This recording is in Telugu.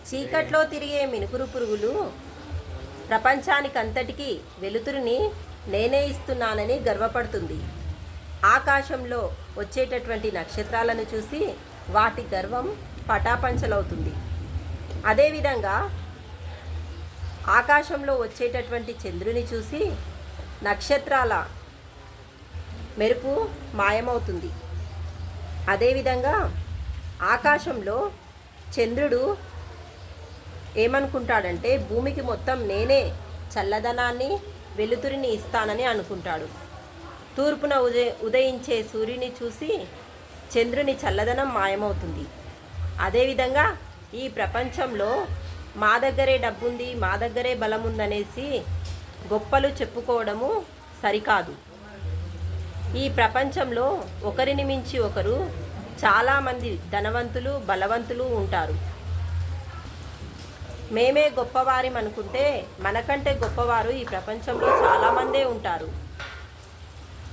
చీకట్లో తిరిగే మినుగురు పురుగులు ప్రపంచానికంతటికీ వెలుతురుని నేనే ఇస్తున్నానని గర్వపడుతుంది. ఆకాశంలో వచ్చేటటువంటి నక్షత్రాలను చూసి వాటి గర్వం పటాపంచలవుతుంది. అదేవిధంగా ఆకాశంలో వచ్చేటటువంటి చంద్రుని చూసి నక్షత్రాల మెరుపు మాయమవుతుంది. అదేవిధంగా ఆకాశంలో చంద్రుడు ఏమనుకుంటాడంటే భూమికి మొత్తం నేనే చల్లదనాన్ని వెలుతురిని ఇస్తానని అనుకుంటాడు. తూర్పున ఉదయించే సూర్యుని చూసి చంద్రుని చల్లదనం మాయమవుతుంది. అదేవిధంగా ఈ ప్రపంచంలో మా దగ్గరే డబ్బుంది, మా దగ్గరే బలం ఉందనేసి గొప్పలు చెప్పుకోవడము సరికాదు. ఈ ప్రపంచంలో ఒకరిని మించి ఒకరు చాలామంది ధనవంతులు, బలవంతులు ఉంటారు. మేమే గొప్పవారిం అనుకుంటే మనకంటే గొప్పవారు ఈ ప్రపంచంలో చాలామందే ఉంటారు.